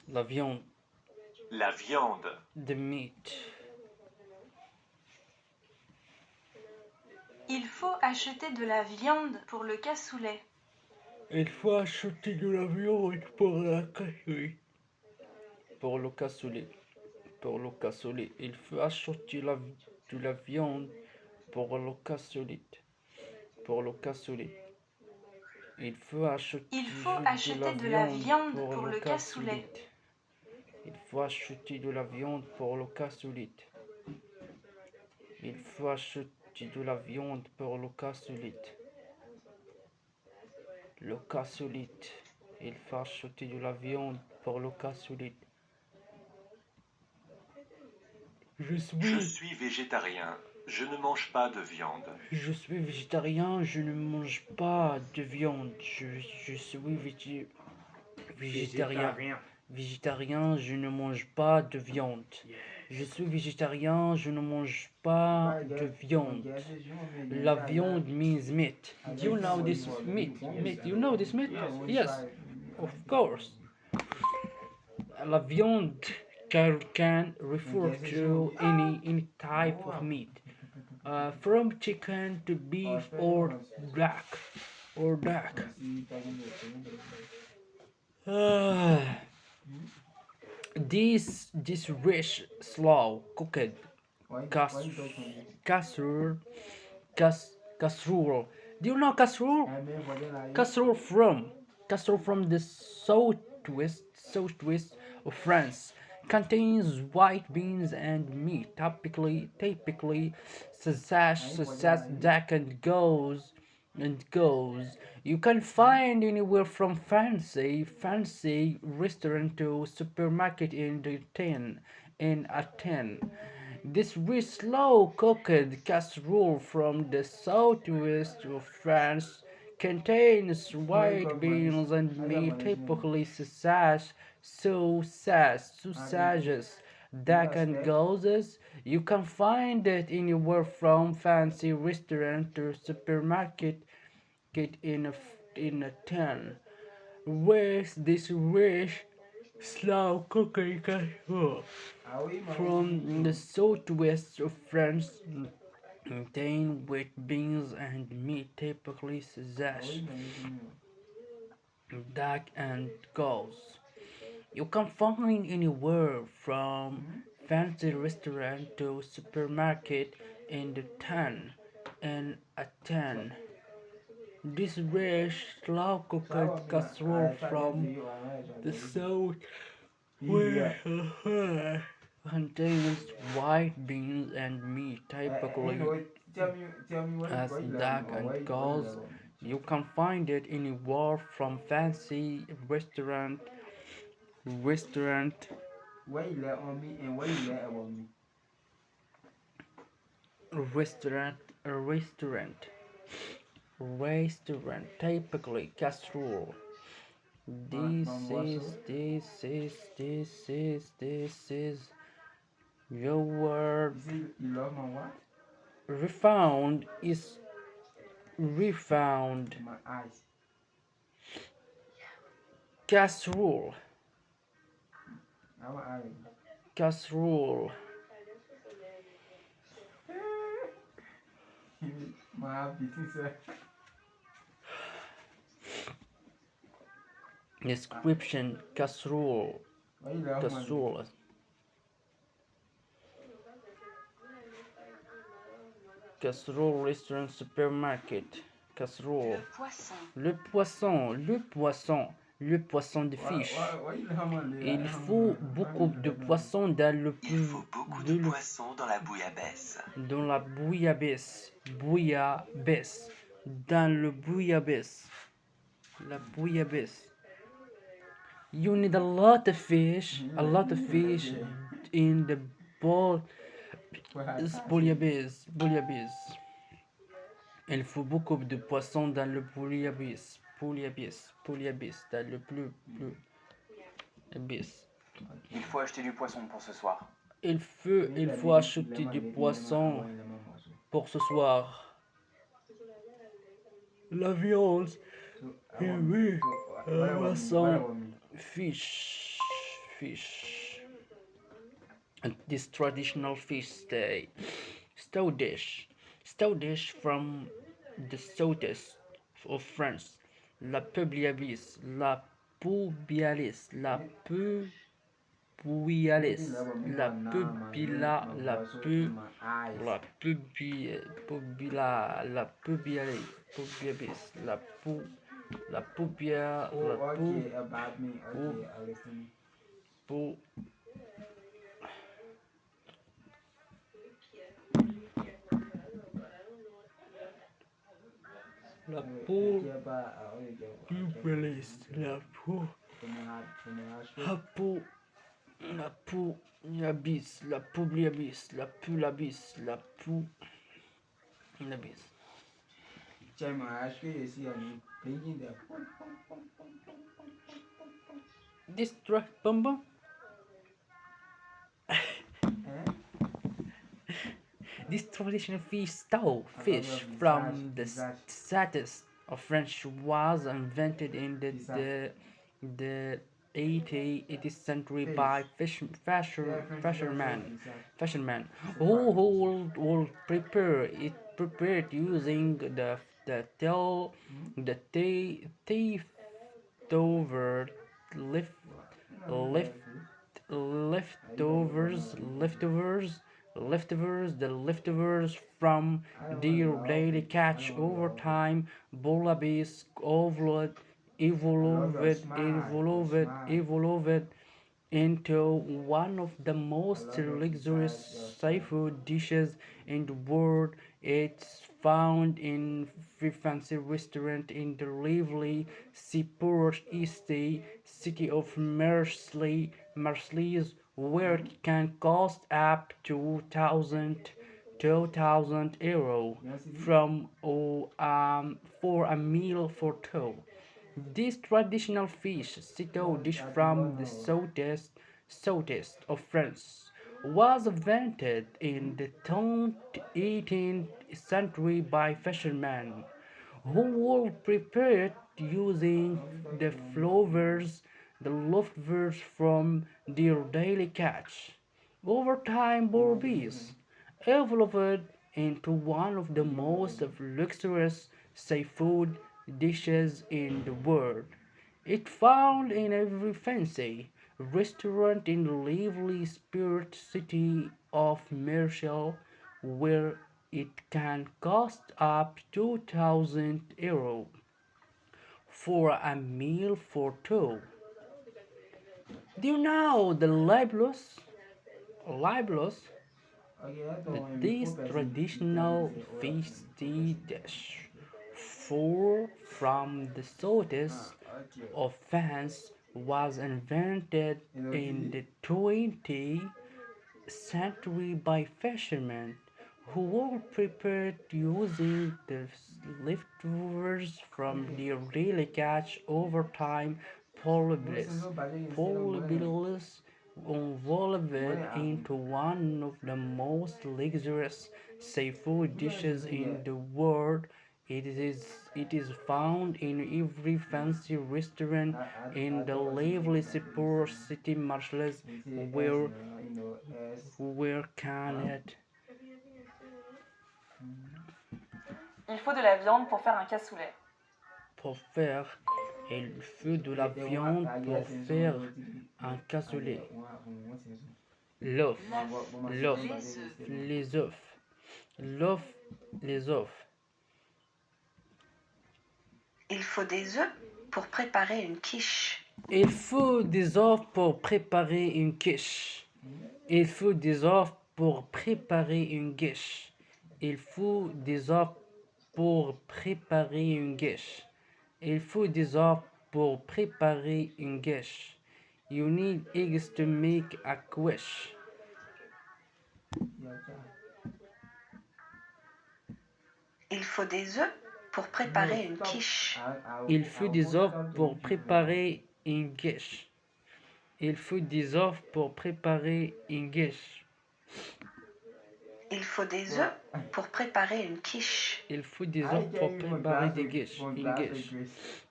La viande. La viande. The meat. Il faut acheter de la viande pour le cassoulet. Il faut acheter de la viande pour la cassoulet. Pour le cassoulet. Pour le cassoulet. Il faut acheter de la viande pour le cassoulet. Pour le cassoulet. Il faut acheter de la viande pour le cassoulet. Il faut acheter de la viande pour le cassoulet. Il faut acheter de la viande pour le cassoulet. Le cassoulet. Il faut acheter de la viande pour le cassoulet. Je suis végétarien. Je ne mange pas de viande. Je suis végétarien, je ne mange pas de viande. Je suis végétarien. Végétarien, je ne mange pas de viande. Je suis végétarien, je ne mange pas de viande. La viande means meat. Do you know this meat? Meat. You know this meat? Yes, of course. La viande can refer to any type of meat. From chicken to beef or duck. This rich, slow cooked casserole. Do you know casserole? Casserole from the southwest of France contains white beans and meat, typically sausage, duck, and goes. You can find anywhere from fancy restaurant to supermarket in a tin. This rich, slow-cooked casserole from the southwest of France contains white beans and meat, typically sausages, duck, and gooses. You can find it anywhere from fancy restaurant to supermarket in a tin. Where's this rich, slow cooking casserole from the southwest of France contain white beans and meat, typically sausage, duck, and goose. You can find anywhere from fancy restaurant to supermarket in a tin. This rich, slow-cooked casserole from the south contains white beans and meat, typically as duck and goose. You can find it anywhere from fancy restaurant restaurant, typically casserole. This is your word. Refound is refound. Casserole. Description: casserole. Casserole, restaurant, supermarket. Casserole. Le poisson de fish. Il faut beaucoup de poisson dans le la bouillabaisse. Dans la bouillabaisse. Dans le bouillabaisse. La bouillabaisse. You need a lot of fish in the bouillabaisse. Il faut beaucoup de poissons dans le bouillabaisse. Dans le bouillabaisse. Il faut acheter du poisson pour ce soir. Il faut acheter du poisson pour ce soir. La viande. Poisson, fish, fish. And this traditional fish stew dish from the southeast of France. La puglialis, la pubialis, la pubialis, la pubila, la pubila, la pubialis, pubialis, la pubia, la pu, la pubialis, la pubialis, la pubialis, la pulabis, la pulabis. This bumba. This traditional fish from the southeast of France was invented in the 18th century by fishermen who will prepare it using the tail the leftover left left leftovers from their daily catch. Over time, bullabies evolved into one of the most luxurious seafood dishes in the world. It's found in fancy restaurant in the lively seaport east city of Marseille, where it can cost up to 2,000 euro from for a meal for two. This traditional fish stew dish from the southeast of France was invented in the 18th century by fishermen who would prepare it using the leftovers from their daily catch. Over time, Bourbis evolved into one of the most luxurious seafood dishes in the world. It found in every fancy restaurant in the lively spirit city of Marseille, where it can cost up 2,000 euro for a meal for two. Do you know the libelous? This traditional feisty dish from the southeast of France was invented in the 20th century by fishermen who were prepared using the leftovers from their daily catch. Over time. Polybilis evolved into one of the most luxurious seafood dishes in the world. It is found in every fancy restaurant in the lively seaport city Marseille, where can it? Il faut de la viande pour faire un cassoulet. Pour faire, il faut de la viande pour faire un cassoulet. L'œuf, les œufs, les œufs. Il faut des œufs pour préparer une quiche. Il faut des œufs pour préparer une quiche. Il faut des œufs pour préparer une quiche. Il faut des œufs pour préparer une quiche. Il faut des œufs pour préparer une quiche. You need eggs to make a quiche. Il faut des œufs pour préparer une quiche. Il faut des œufs pour préparer une quiche. Il faut des œufs pour préparer une quiche. Il faut des œufs pour préparer une quiche. Il faut des œufs pour préparer des guiches. Une guiche.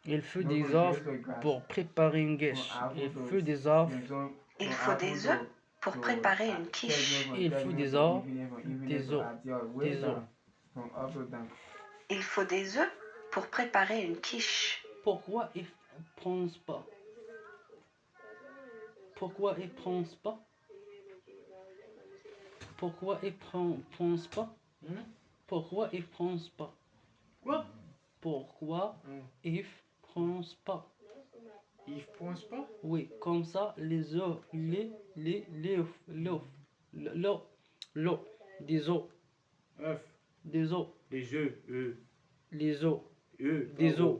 Il faut des œufs pour préparer une guiche. Il faut des œufs. Il faut des œufs pour préparer une quiche. Il faut des œufs. Des œufs. Des œufs. Il faut des œufs pour préparer une quiche. Pourquoi ils ne pensent pas? Pourquoi ils ne pensent pas? Pourquoi ils pensent pas? Pourquoi ils pensent pas? Quoi? Pourquoi ils pensent pas? Ils pensent pas? Oui, comme ça, les œufs, l'eau, des œufs, œufs, des œufs, des œufs, les œufs, des œufs,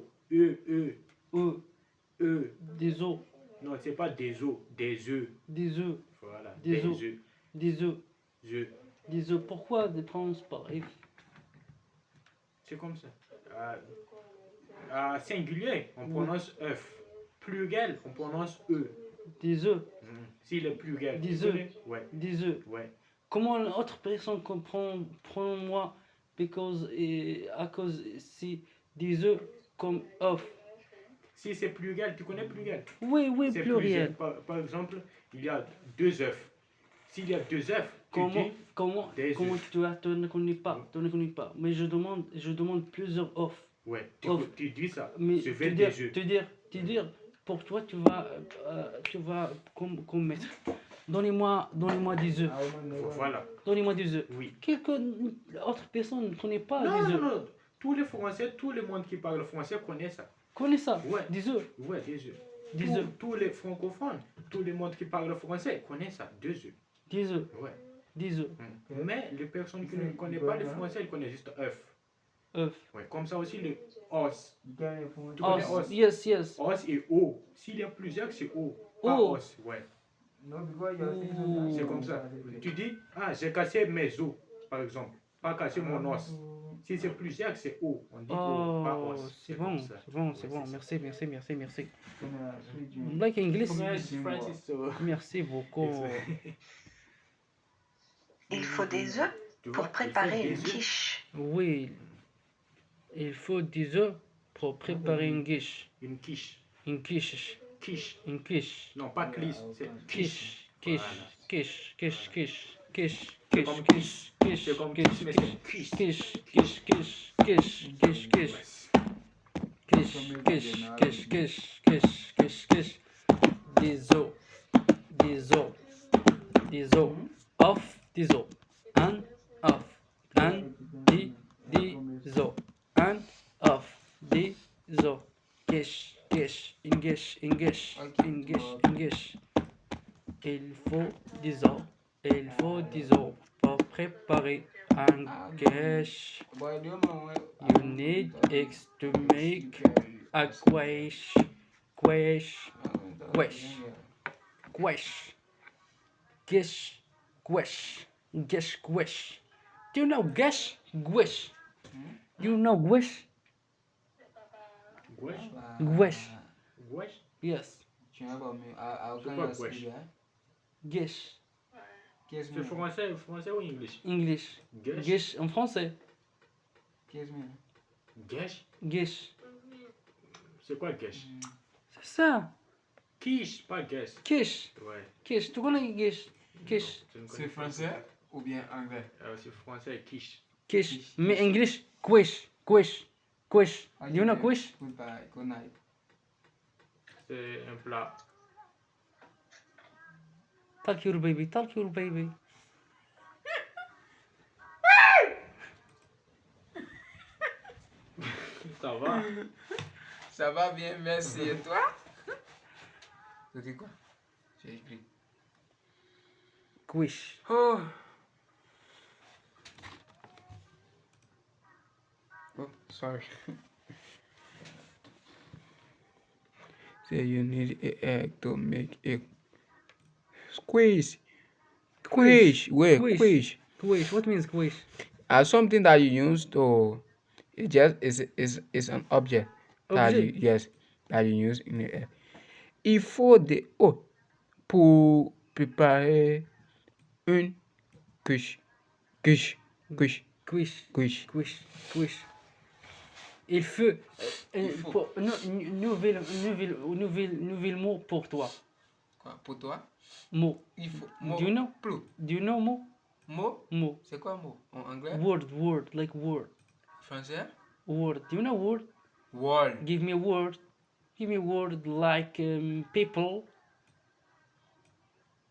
des œufs, Non, c'est pas des os, des œufs. des œufs, Voilà, des œufs, œufs. des œufs, œufs. des œufs. Pourquoi ils ne pensent pas? C'est comme ça. Singulier, on prononce œuf. Pluriel, on prononce eux. Des œufs, Si le pluriel. Des tu œufs. connais? Ouais, des œufs. ouais. Comment une autre personne comprend moi à cause c'est des œufs comme œufs. Si c'est pluriel, tu connais pluriel? Oui, C'est pluriel. Par exemple, il y a 2 œufs. S'il y a 2 œufs, tu dis Comment des œufs. tu ne connais pas, mais je demande plusieurs œufs. Ouais, Œufs. tu dis ça. Mais Je veux des œufs. te dire, pour toi, tu vas mettre. Donnez-moi des œufs. Voilà, Donnez-moi des œufs. oui. Quelqu'un, autre personne ne connaît pas Non, des non, œufs. non. Tous les Français, tout le monde qui parle français connaît ça. Connais ça? Ouais. Des œufs. Ouais, des œufs. Des œufs. Tous les francophones, tout le monde qui parle français connaît ça. 2 œufs. Des œufs. Ouais. Des œufs. Mais les personnes qui ne connaissent pas le français, elles connaissent juste œuf. œufs. Ouais. Comme ça aussi le os. Tu connais Os. os? Yes. Os et o. S'il y a plusieurs, c'est o. Pas O. os. Ouais. Ouh. C'est comme ça. Tu dis, j'ai cassé mes os, par exemple. Pas cassé mon os. Si c'est plusieurs, c'est o. On dit o, pas Oh, os. c'est comme bon, ça. c'est bon, Ouais, c'est bon. ça. Merci. Like English. French is so. Merci beaucoup. Il faut des œufs Tu pour vois, il faut préparer des une œufs. quiche. Oui, il faut des œufs pour préparer une quiche. Une quiche. Une quiche. Quiche. Une quiche. Non, pas cliche, c'est quiche. Quiche. C'est comme quiche. C'est comme quiche, mais c'est quiche. Quiche. Des os. Off, des os. Un, off. Des os. Un, off. Des os. Quiche. English. Il faut des os pour préparer un quiche. You need eggs to make a quiche. Quiche. Do you know quiche? You know quiche? Quiche. Wesh. Yes. C'est quoi wesh? Quiche. C'est français ou English? English. Gueche. Quiche en français. Gueche. Quiche. C'est quoi gueche? C'est ça. Quiche, pas gueche. Quiche. Ouais. Quiche. Tu connais quiche? Quiche. Je ne connais C'est pas. français ou bien anglais? C'est français, quiche. Quiche. Mais English. Quiche. Do you know quiche? Goodbye, good night. C'est un plat. Talk your baby. Ça va? Ça va bien, merci. Et toi? Tu dis quoi? J'ai écrit. Quiche. Oh, sorry. Say you need an egg to make a squish. Quiche. Quiche. What means quiche? Something that you use to. It just is an object. That you use in the egg. Il faut des pour préparer une quiche. Kush. Kush. Quiche. Kush. Quiche. Quiche. Il faut. Il faut. Nouvel mot pour toi. Quoi, pour toi? Mot. Il faut. Do you know? Plus. Do you know mot? Mot? Mot. C'est quoi mot? En anglais? Word, like word. Français? Word. Do you know word? Word. Give me a word. Give me a word like people.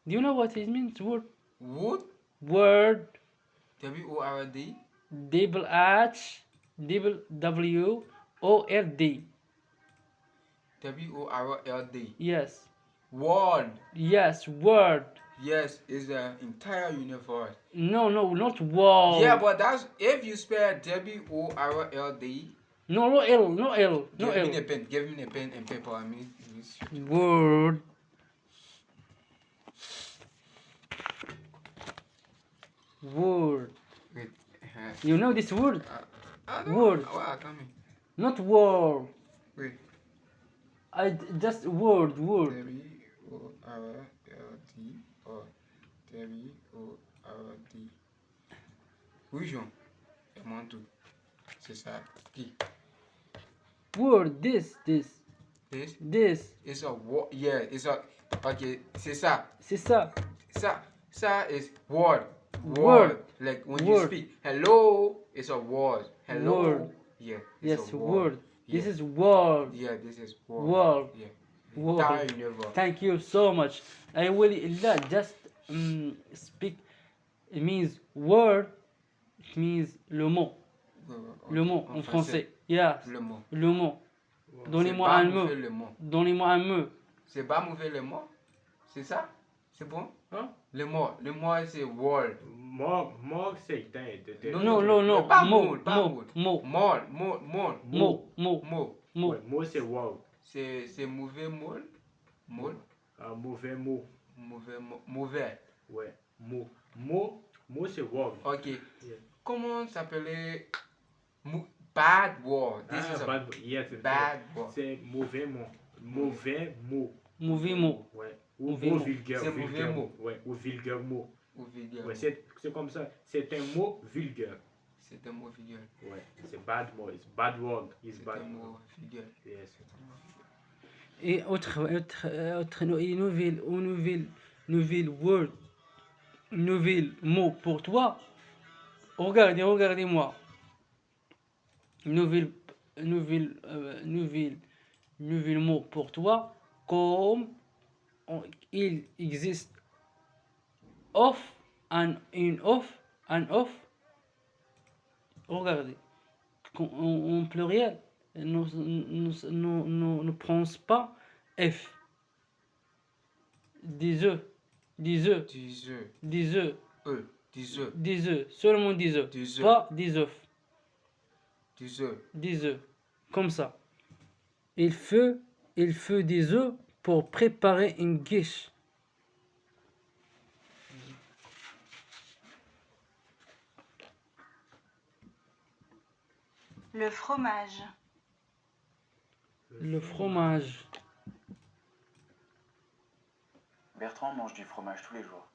Do you know what it means? Word. Wood? Word. W-O-R-D? Double H. Double W-O-R-D. W-O-R-L-D. Yes. Word. Yes. Word. Yes, it's the entire universe. No, not word. Yeah, but that's if you spell W-O-R-L-D. No L. No L. No Give me L. a pen. Give me a pen and paper. I mean, Word. Word. wait. You know this word? I don't Word. know. Wow, come here. Not word. Wait. Just word. W-O-R-L-D or W-O-R-D. Oui, Jean. Et moi tout. C'est ça. Qui? Word. This. This? It's a word. Yeah, it's a. Okay, c'est ça. C'est ça. Ça is word. Word. Like when Word. you speak. Hello, it's a word. Hello. Word. Yeah. It's Yes, a word. Yeah. This is word. Yeah, this is word. Word. Yeah. Word. Entire universe. Thank you so much. I will not just speak. It means word. It means le mot. Le mot en français. Yes. Le mot. Le mot. Donnez-moi C'est pas un mot. mauvais le mot. Donnez-moi un mot. C'est pas mauvais le mot. C'est ça? C'est bon? Hein? Le mot c'est word. Mort, c'est un. Non. Pas Mot. mood, pas Mot. mood. Mot. Mot. Mot. Ouais, mot, c'est wow. C'est mauvais mot. Mot. Un mauvais mot. Mauvais. Ouais. Mot, c'est wow. Ok. Yeah. Comment s'appelait bad word? This is a bad. Yes, bad word. c'est mauvais mot. Mauvais mot. Mauvais mot. Ouais. Ou Mauvais mot mot. vulgaire. C'est mauvais vulgaire. mot. Ouais, ou vulgaire mot. Ou vulgaire. Ouais, c'est comme ça. C'est un mot vulgaire. C'est un mot vulgaire. Ouais, c'est bad mot. It's bad word. It's C'est bad un mot. mot vulgaire. Yes. Et nouvelle word, nouvelle mot pour toi. Regardez-moi. Nouvelle mot pour toi. Comme il existe off and off. Regardez. En pluriel. Ne pense pas F. Des œufs. Des œufs. Seulement des œufs. Des œufs. Pas des œufs. Des œufs. Des œufs. Comme ça. Il faut des œufs pour préparer une quiche. Le fromage. Le fromage. Bertrand mange du fromage tous les jours.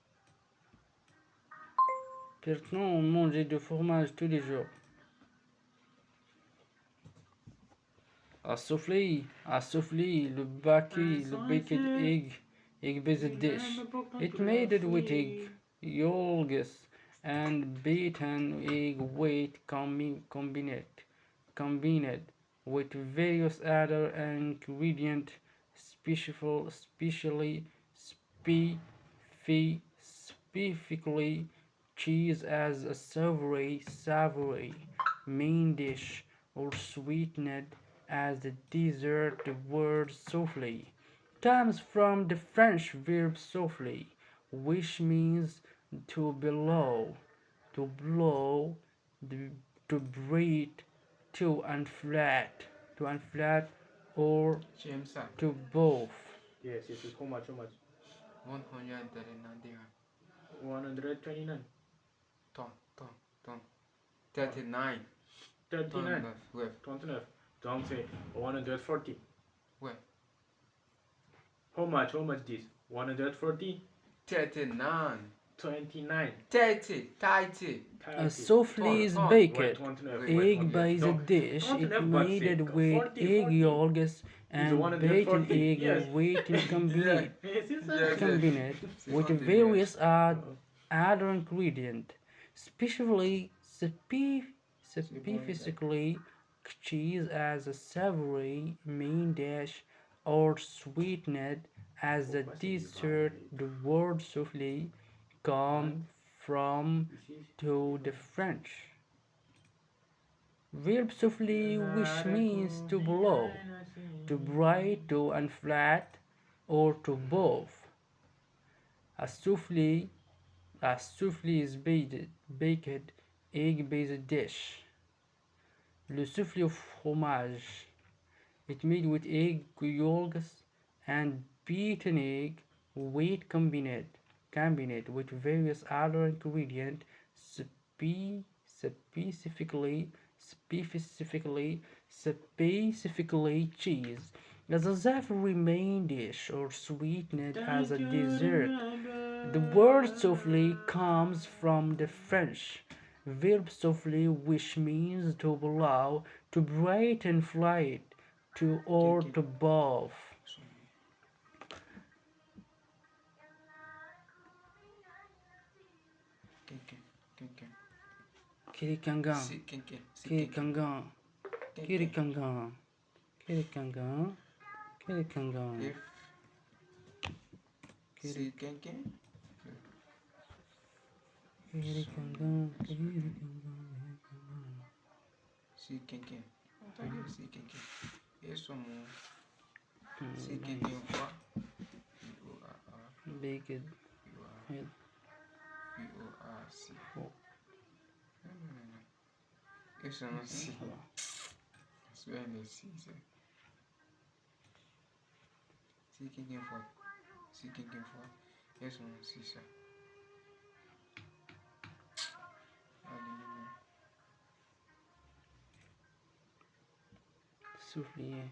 Maintenant, on mange du fromage tous les jours. A soufflé, le baked egg-based dish. It made it with egg yolks and beaten egg white combined with various other ingredients, specifically cheese as a savory main dish or sweetened as the dessert. The word soufflé comes from the French verb souffler, which means to blow, to breathe, to unflat, or J'aime ça. to both. Yes, how much? 139 dirhams. 129. Ton. 39. 39. Ouais. 39. Donc c'est 140. Ouais. How much this? 140? 39. 29. 30. 30. A souffle is baked. Egg by the dish. It made with egg yolks and beaten egg waiting combined with various other ingredients, specifically cheese as a savory main dish or sweetened as a dessert. The word souffle comes from to the French verb souffle, which means to blow, to bright, to unflat, or to both. A souffle, is baked egg-based dish. Le souffle au fromage. It's made with egg yolks and beaten egg, weight combined with various other ingredients, specifically cheese, as a savory main dish or sweetened as a dessert. The word souffle comes from the French verb souffler, which means to blow, to bright and flight, to or to both. Kirikangan. Kirikangan. Kirikangan. Kirikangan. Kirikangan. Kirikangan. Baked. Isso não sei. Isso é nesse. Se quem for. Isso não sei. Soufflier.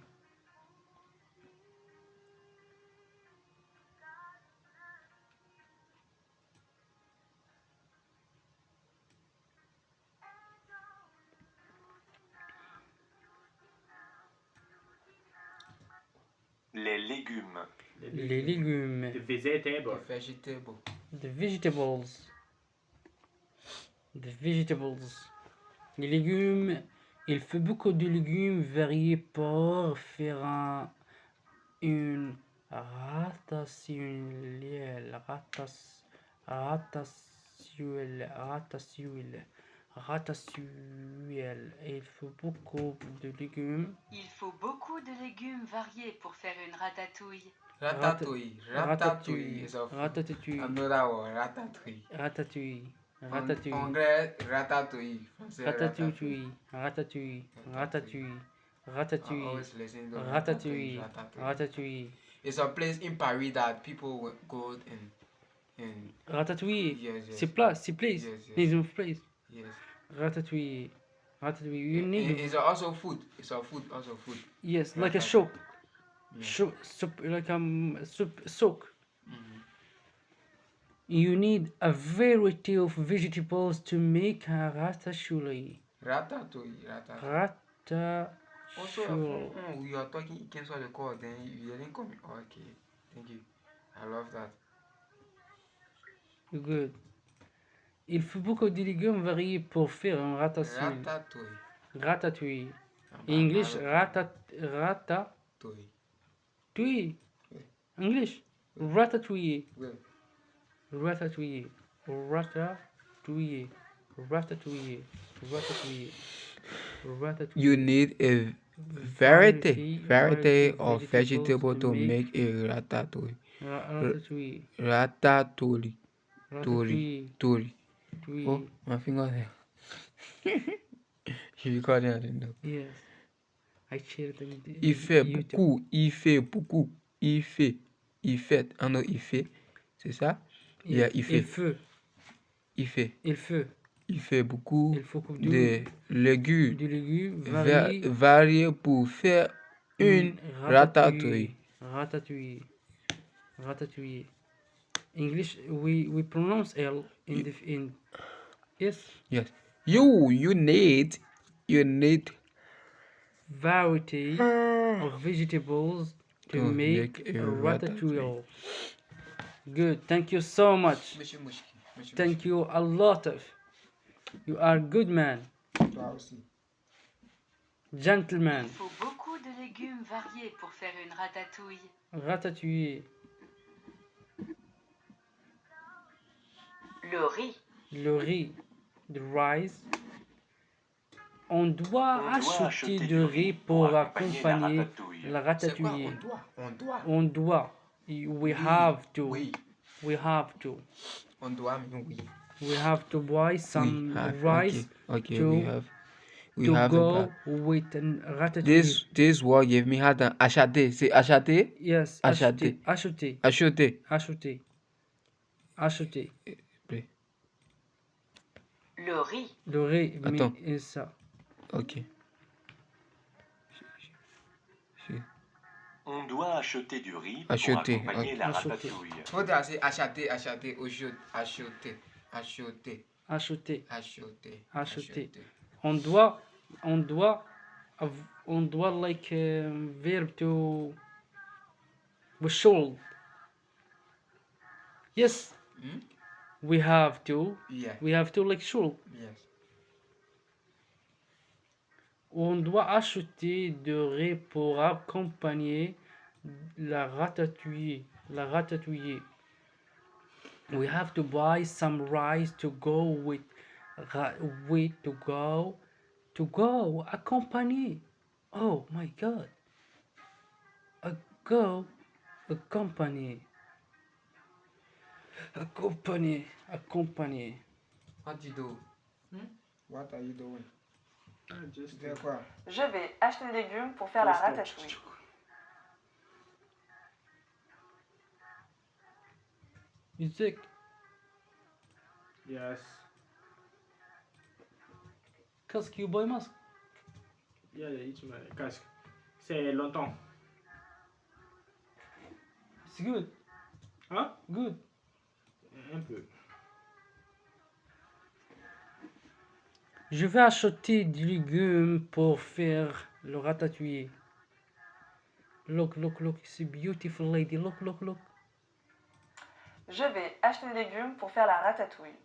Les légumes. Les légumes. The vegetable. The vegetables. The vegetables. Les légumes. Il faut beaucoup de légumes variés pour faire une ratatiouille. Il faut beaucoup de légumes. Il faut beaucoup de légumes variés pour faire une ratatouille. Ratatouille. Is a food. Ratatouille. Another one, ratatouille. Ratatouille. Anglais, ratatouille. Français, Ratatouille. I always listen to Ratatouille. It's a place in Paris that people will go and Ratatouille. yes. C'est place. Yes. It's a place. Yes. Ratatouille. You need. It's also food. It's a food, also food. Yes, like a soup. Yeah. Soup, like soup soak. Mhm. You need a variety of vegetables to make a ratatouille. Ratatouille. Also, we are talking against what they call, then you didn't come. Okay, thank you. I love that. Good. Il faut beaucoup de légumes variés pour faire un ratatouille. Ratatouille. In English, ratatouille. English, ratatouille. Ratatouille. You need a variety of vegetable to make a ratatouille. Ratatouille. Oh, my finger there. You got it, I didn't know. Yes. I shared it. Il fait beaucoup. Il fait. Ah non, il fait. C'est ça? Yeah, il fait. Il fait beaucoup de légumes variés pour faire une ratatouille. English, we pronounce L in yes. Yes. You need Variety of vegetables to to make make a a ratatouille. ratatouille. Good. Thank you so much. Thank you a lot of. You are good man, gentleman. Il faut beaucoup de légumes variés pour faire une ratatouille. Ratatouille. Le riz. Le riz, the rice. On doit acheter du riz pour accompagner la ratatouille. On doit. We have to. We have to. On doit, oui. We have to buy some rice Okay, to we have go it. with ratatouille. This word gave me had an acheter. C'est acheter? Yes, Acheter. acheter. Acheter. Acheter. Acheter. Le riz. Le riz, Attends. mais ça. Ok. On doit acheter du riz Acheter, pour accompagner ok. la Acheter. ratatouille. Faut dire c'est acheter, acheter, acheter, acheter, Acheter. acheter. On doit like verb to we should. Yes. Hmm? We have to. Yeah. We have to like should. Yes. On doit acheter du riz pour accompagner la ratatouille. La ratatouille. We have to buy some rice to go with to go accompagner. Oh my God. Accompagner. What you do? What are you doing? Just Tu fais quoi? Je vais acheter des légumes pour faire la ratatouille. Music. yes. Casque you boy mask. Yeah, it's my casque. C'est longtemps. It's good. Hein? Good. Un peu. Je vais acheter des légumes pour faire le ratatouille. Look, it's a beautiful lady. Look. Je vais acheter des légumes pour faire la ratatouille.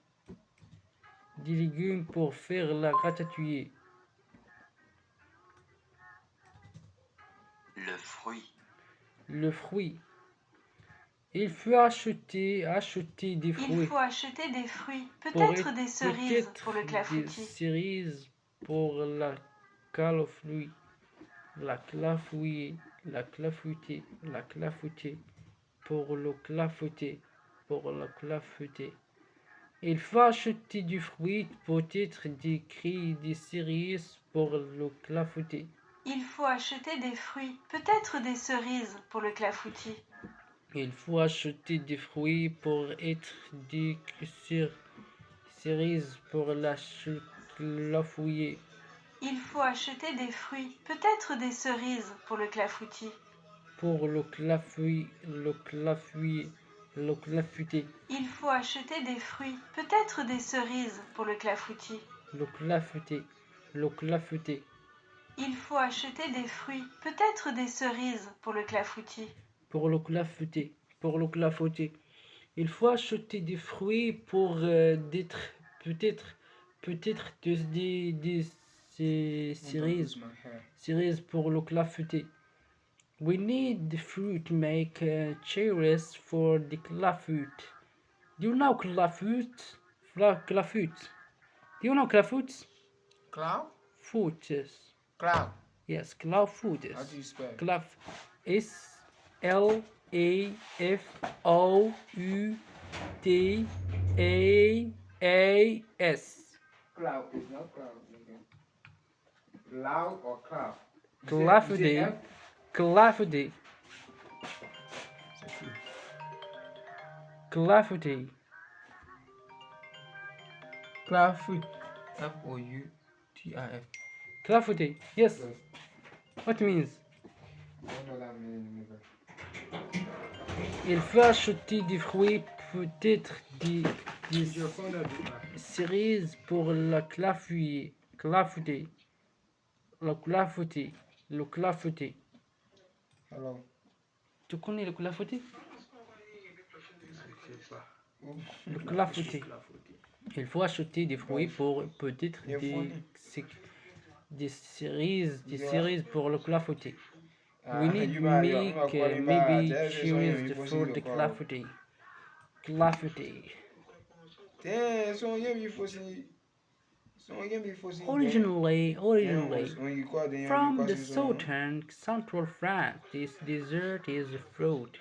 Des légumes pour faire la ratatouille. Le fruit. Le fruit. Il faut acheter des Il fruits. faut acheter des fruits, Pour peut-être des cerises peut-être pour le des clafoutis. cerises pour la calafouille. La clafouille. Pour le clafoutis. Il faut acheter du fruit, peut-être des cerises pour le clafoutis. Il faut acheter des fruits, peut-être des cerises pour le clafoutis. Il faut acheter des fruits pour être des cerises pour la clafouiller. Il faut acheter des fruits, peut-être des cerises pour le clafoutis. Pour le clafouiller. Il faut acheter des fruits, peut-être des cerises pour le clafoutis. Le clafouter. Il faut acheter des fruits, peut-être des cerises pour le clafoutis. Pour le clafouter. Il faut acheter des fruits pour peut-être des cerises pour le clafouter. We need the fruit to make cherries for the clafouet. Do you know clafouet? Clafouet. Do you know clafouet? Cloud? Foot, yes. Cloud. Yes, clafouet. How do you spell? Claf Slautas. Cloud is not cloud. Okay. Loud or cloud? Clafouet. Clafouet. Clafouet. Clafouet. F-O-U-T-I-F. Clafouet. Yes. What means? I don't know that meaning. Il faut acheter des fruits peut-être des Je fonde à cerises pour le clafouiller. Clafouter. Le clafouter. Le clafouter. Alors, Tu connais le clafouter? Je sais pas. Le clafouter. Il faut acheter des fruits pour peut-être des cerises pour le clafouter. We need you make calling maybe by cherries for the clafouter. Clafouter. Originally, from the southern central France, this dessert is a fruit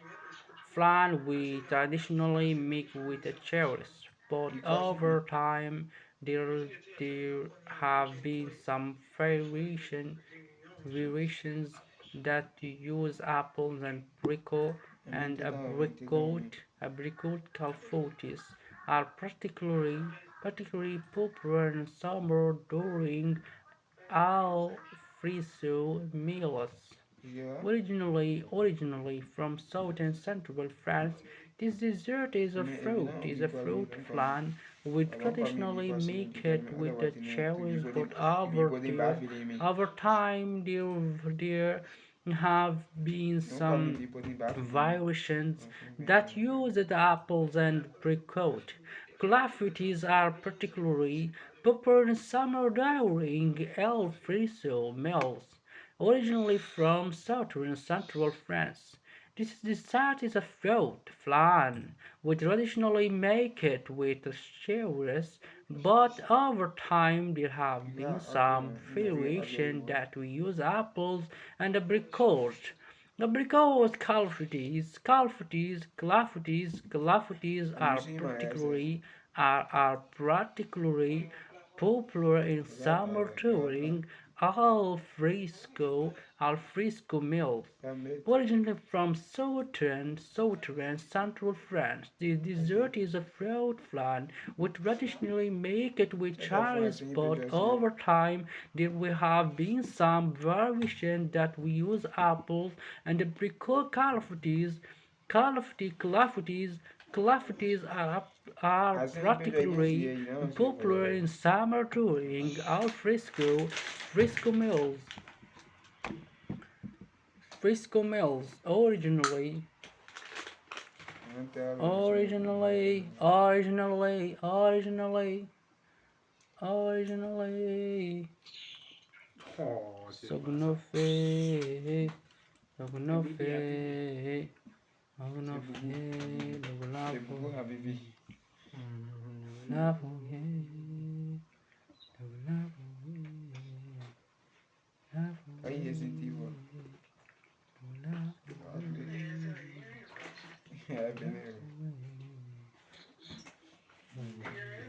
flan we traditionally make with cherries, but over time there have been some variations that use apples and apricot calfotis are particularly popular in summer during al-fresco meals. Yeah. Originally from southern central France, this dessert is a fruit flan. We traditionally make it with the cherries, but over time there have been some variations that use the apples and apricot. Clafoutis are particularly popular in summer during El Friso meals, originally from southern central France. This dessert is a fruit flan. We traditionally make it with cherries, but over time there have been some variation that we use apples and apricots. Abricot clafoutis are particularly popular in summer during al fresco meals. Originally from southern central France, the dessert is a fruit flan. We traditionally make it with cherries, but over time there will have been some variation that we use apples and apricot clafoutis are particularly popular in summer during al fresco meals. Frisco Mills originally Oh, c'est Sognofe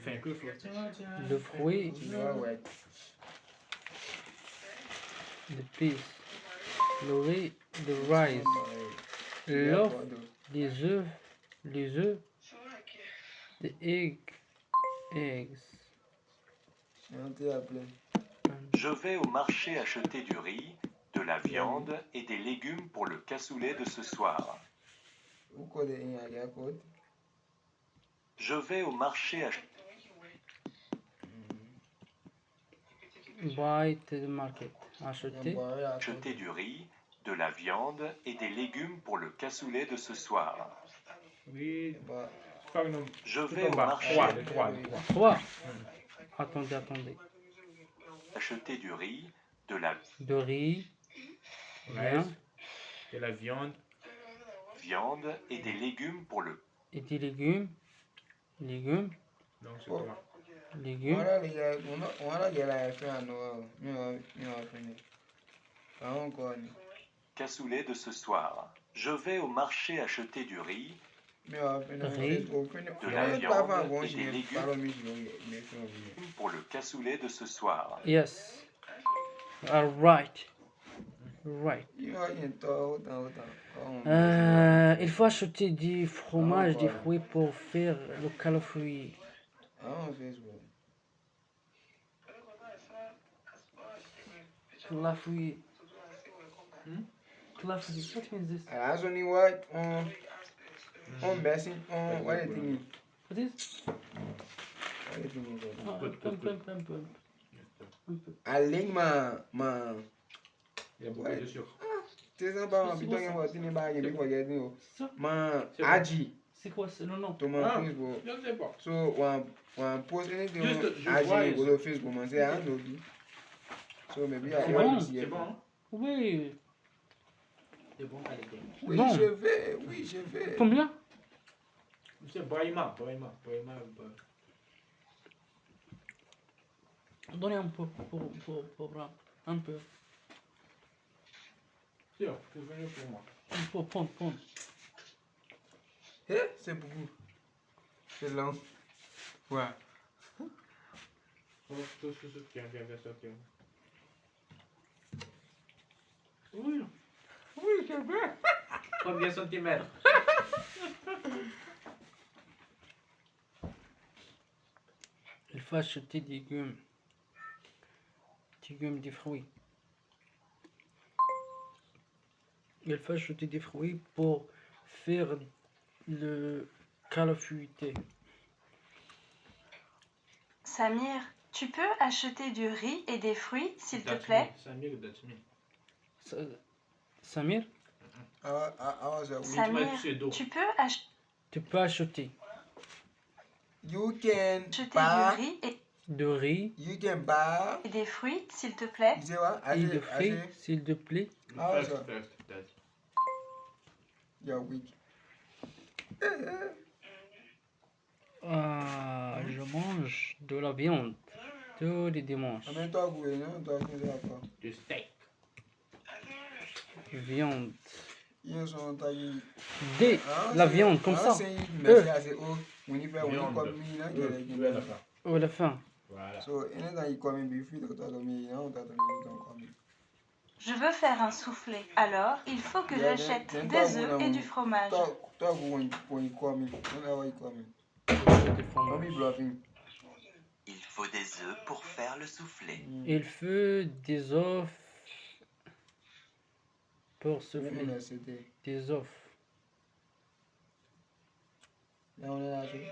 Fait que faut. le fruit, the peas, le riz, the rice, l'œuf, les œufs, the eggs. Je vais au marché acheter du riz, de la viande et des légumes pour le cassoulet de ce soir. Je vais au marché acheter Buy to the market. Acheter du riz, de la viande et des légumes pour le cassoulet de ce soir. Oui. Pas un nombre. Je vais au marché 3. Attendez. acheter du riz, de riz, Rice, de la viande viande et des légumes pour le et des légumes. donc c'est toi. Légumes. cassoulet de ce soir. Je vais au marché acheter du riz, Riz. de la viande et des légumes pour le cassoulet de ce soir. Yes. Right. Il faut acheter du fromage, des fruits pour faire le calafouille. Calafouille. Calafouille. What means this? That's only what On messing on what you think? What is? What you think? Ah, Good, un good, peu, good. un peu, un peu. I link ma Il y a beaucoup de sucre. tu sais pas ma putain que tu n'es pas gagné pour gagner C'est ça? ma C'est bon. aji C'est quoi? C'est le nom? to my Ah, Facebook. je ne sais pas. So one post anything Juste, je aji vois, go to Facebook man say I know you. So maybe I C'est want bon. to see C'est it. bon, hein? Oui. C'est bon qualité. Oui, Bon. je vais, oui, je vais. Combien? C'est Brahima. Donnez un peu pour Bram. Un peu. Sûr, c'est venu pour moi. Un peu, prends. Eh, c'est beaucoup. C'est long. Ouais. Oh, tiens, ça, tiens. Oui. Oui, je vais. Combien de centimètres? Il faut acheter des légumes. Des fruits. Il faut acheter des fruits pour faire le calafouité. Samir, tu peux acheter du riz et des fruits, s'il te plaît? Samir, that's me. Samir, I was a Samir, pseudo. tu peux acheter tu peux acheter You can du buy. riz et du riz You can buy. des fruits, s'il te plaît? You say what? et de fruits, s'il te plaît. Ah, First, ça. that's. You're weak. Ah, je mange de la viande tous les dimanches. En même temps, vous voyez, non? Toi, vous savez pas. Du steak. Viande. Ils sont taillés. La viande, comme ça. Mais c'est assez haut. On y fait, on y Viande. comme il a Oui, à la fin. À la fin. Voilà. So, anytime you come in before, you talk to me, you know, talk to me, you don't come in. Je veux faire un soufflé. Alors, il faut que j'achète des œufs et du fromage. Talk when you come in. Don't know how you come in. Des Don't fromages. be bluffing. Il faut des œufs pour faire le soufflé. Il faut des œufs pour souffler. Là, c'était. Des œufs. Là, on est là, c'est.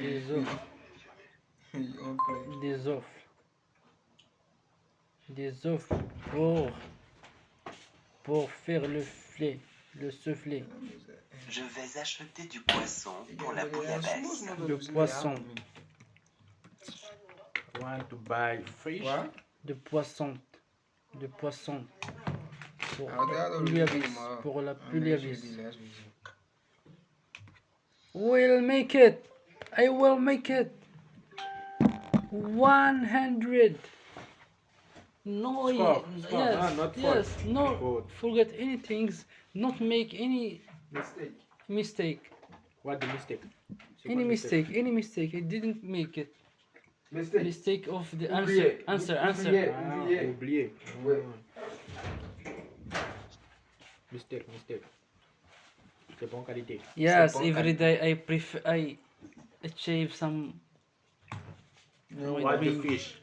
Des œufs. On play. Des œufs. Des œufs pour faire le flé, le soufflé. Je vais acheter du poisson pour la bouillabaisse. Le poisson. Want to buy fish? What? De poisson. De poisson. Pour Ah, regarde, la le bouillabaisse. film, Pour la ah, bouillabaisse. mais je dis, là, je dis. We'll make it. I will make it. 100. No, Stop. yes, Ah, not yes, no, Good. forget anything, not make any Mistake. mistake, What the mistake? C'est any quoi le mistake. I didn't make it. Mistake. Mistake of the Oublié. answer. Oublié. Ah, Oublié. oublié. Ouais. Mistake. C'est bonne qualité. Yes, bon every qualité. day I achieve some No, Oui, What oui. the fish?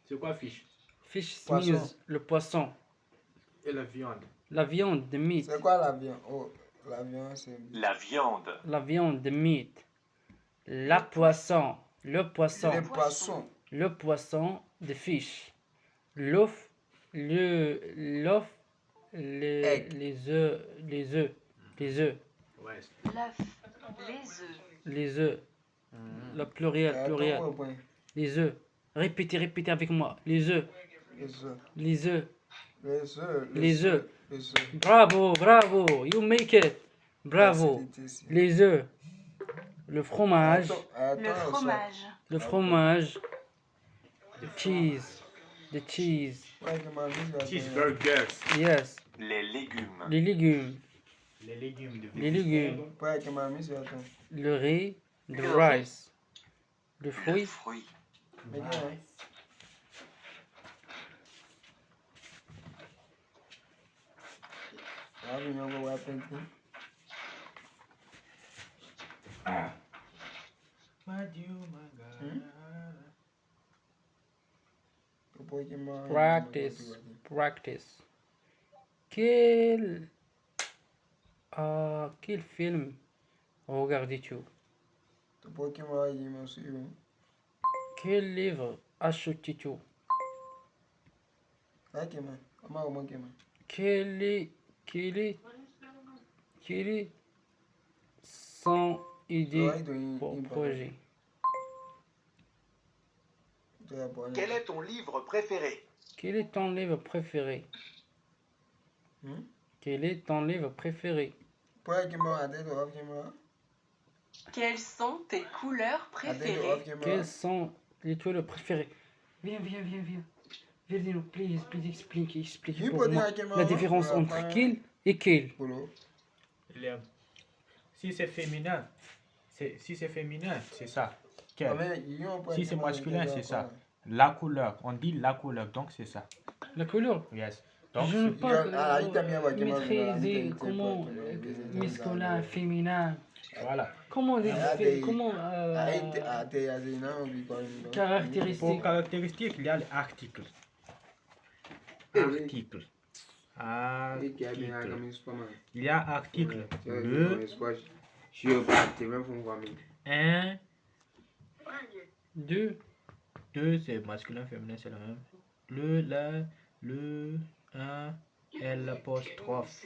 C'est quoi fish? fish Poisson. means le poisson, Et la viande. la viande, the meat, C'est quoi l'avion? Oh, l'avion, c'est. La viande. la viande, the meat, la poisson, le poisson. Les poissons. Le poisson, the fish, l'œuf, l'œuf, Egg. les œufs, Ouais. Les œufs. le pluriel, les œufs. Répétez avec moi, les œufs, Les œufs. les œufs. Les œufs. Les œufs. Les œufs. Bravo, you make it. Bravo. Les œufs, le fromage, Le fromage. le fromage, the cheese, Cheeseburgers. yes, Les légumes. les légumes, Les légumes de les légumes, le riz, the rice, le Le fruit, fruit. practice. Quel, quel film regardais-tu? Tu peux que me dire, monsieur. Quel livre achetais-tu? Ok, man. Comment que man? Quel est, quel est, quel est son idée pour projet? Quel est ton livre préféré? Quel est ton livre préféré? Quel est ton livre préféré? Quelles sont tes couleurs préférées? Quelles sont les couleurs préférées? Viens. Viens, dis-nous, please, explique pour moi la différence entre quel et quel. Si c'est féminin, c'est ça. Quel. Si c'est masculin, c'est ça. La couleur, on dit la couleur, donc c'est ça. La couleur? Yes. Donc, Je ne peux pas maîtriser comment masculin, féminin. voilà. Comment Pour caractéristique? caractéristiques, il y a l'article. Article. Il y a article. Le, un, Deux. deux, c'est masculin, féminin, c'est la même. Le, un, l'apostrophe.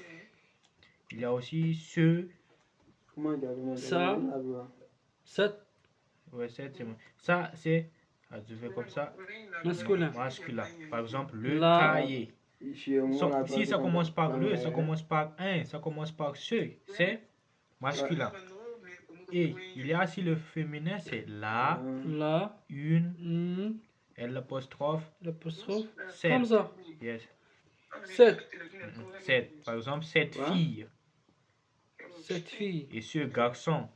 Il y a aussi ce. Ça. Sept. Ouais, c'est bon. Ça, c'est. Je fais comme ça. Masculin. Masculin. Par exemple, le La- cahier. Si ça commence par le, ça commence par un, ça commence par ce, c'est masculin. Et il y a aussi le féminin, c'est la, La. une, l'apostrophe, L'apostrophe. sept. Comme ça. Yes. Sept. Sept. Par exemple, cette fille Cette fille. et ce garçon.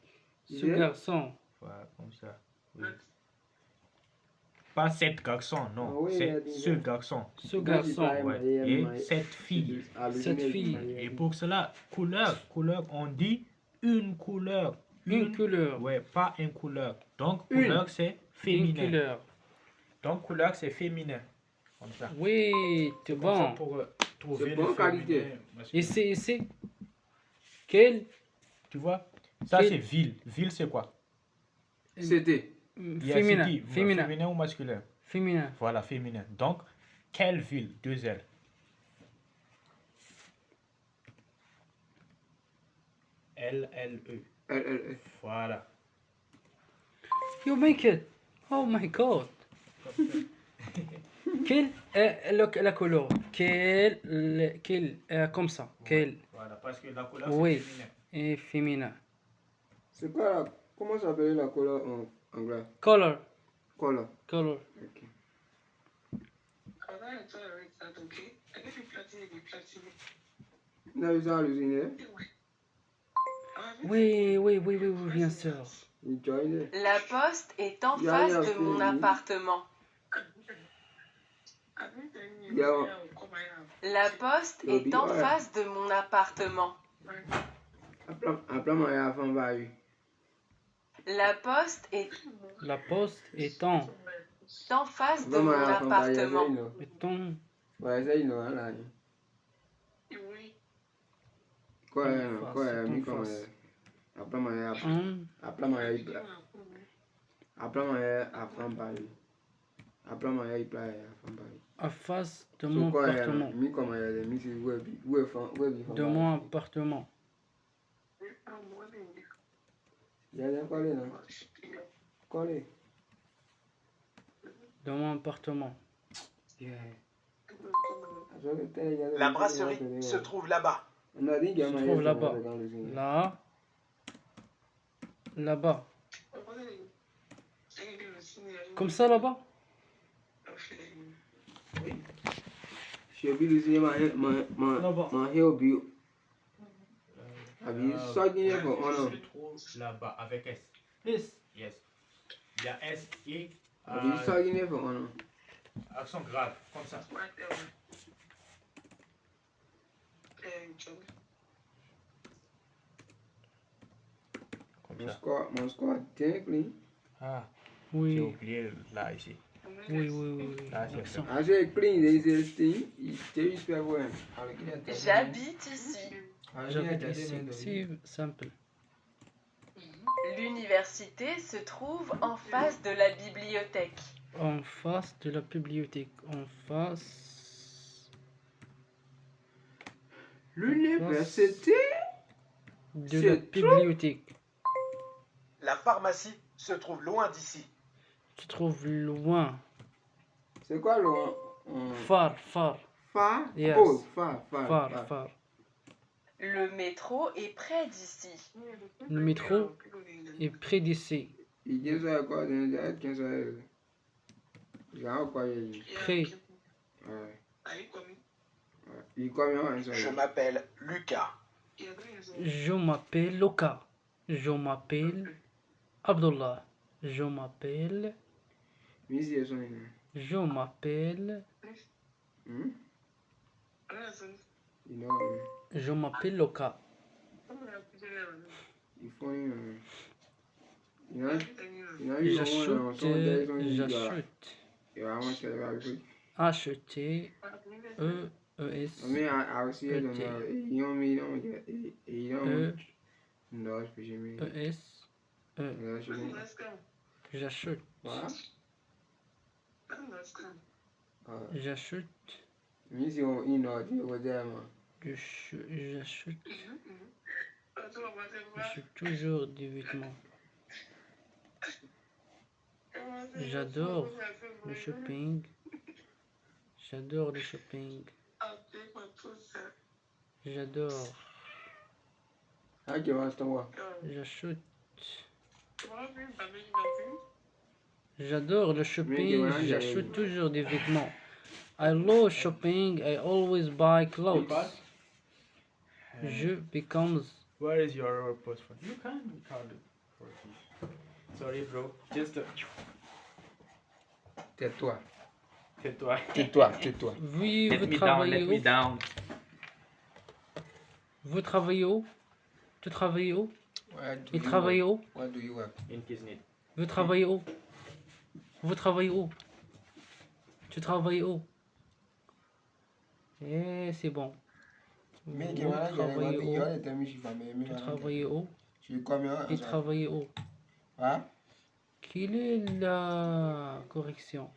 Ce garçon. Voilà, comme ça. Oui. Pas cette garçon, non. Ah oui, C'est ce garçon. Ce garçon. Ouais. Et cette fille. Cette fille. Et pour cela, couleur, on dit une couleur. Une couleur. Ouais, pas une couleur. Donc, Une. couleur, c'est Une féminin. couleur. Donc, couleur, c'est féminin. Comme ça. Oui, c'est Comme ça bon. pour trouver C'est le bonne qualité. féminin, masculin. Ici. Quel? Tu vois? Ça, Quel- c'est ville. Ville, c'est quoi? C'était. Il y a Féminin. city. Féminin. Féminin ou masculin? Féminin. Voilà, féminin. Donc, quelle ville? Deux L. L-L-E. Voilà. You make it. Oh my god. Quelle est la couleur? Comme ça. Quelle Voilà, parce que la couleur, Oui. c'est féminin. est féminin? C'est quoi la... Comment s'appelle la couleur en anglais? Color. Color. Color. Ok. Là, ils ont halluciné. Oui, bien sûr. Ils joignent. La poste est en Ya, face ya, de mon oui. appartement. Il y a... La poste est en face de mon appartement. Après, moi, il y a un bail. La poste est La poste est en. en face de Après, mon moi, il y a un bail. appartement. Est en. Ouais, ça, ils l'ont là. Quoi, En quoi, face, mi en comme... face. Après, moi, il y a... En. Après, moi, il y a... Après, moi, il y a un bail. Après, moi, il y a un bail. En face de So, mon quoi, appartement. mi comme il y a mi c'est De mon appartement. Il y a quoi là? Collé. De mon appartement. La brasserie se trouve là-bas. Se trouve là-bas. Là. Là-bas. Comme ça là-bas? Je vais lui dire ma heel view. Abi so gine for honor. Se trouve là-bas avec S. Yes. Yes. Il y a S et Abi so gine for honor. accent grave, comme ça. Comme ça. Mon score technically. Ah, j'ai Oui. oublié là ici. Oui, oui, oui. Ah, c'est Accent. I say clean this thing. Tell you spell when. J'habite ici. J'habite ici. C'est simple. L'université se trouve en face de la bibliothèque. En face de la bibliothèque. En face L'université. de la C'est bibliothèque. La pharmacie se trouve loin d'ici. Tu trouves loin. C'est quoi le Far, far, Far? Yes. Oh, far. far. Le métro est près d'ici. Le métro est près d'ici. Il dit ça quoi dans les 15 heures. Genre quoi il Près. Ouais. Il combien Je m'appelle Lucas. Je m'appelle Loka. Je m'appelle Abdullah. Je m'appelle. Misi son nom. Je m'appelle. You know, Je m'appelle Loka. il faut une. Il y a J'achète. J'achète. Il va manger la vie. Acheter. E-E-S. Mais aussi, il y a un million. Il y a un. Non, je peux jamais. E-S. J'achète. J'achète. Misi on inorde, il va dire. J'achète. J'achète toujours des vêtements. J'adore le shopping. J'adore le shopping. J'adore. Ah, tu vas voir. J'achète. J'adore le shopping. J'achète toujours des vêtements. I love shopping. I always buy clothes. Je becomes. Where is your postphone? You can record it. Sorry, bro. Just Tais-toi. tais-toi. Tais-toi. Oui, Let vous me travaillez où? down. Vous travaillez où? Tu travailles où? Il Il travaille où? What do you work? In Kisnet. Vous travaillez où? Vous travaillez où? Tu travailles où? Eh, c'est bon. Vous travaillez où? Vous travaillez où? Il travaille où? Quelle est la correction?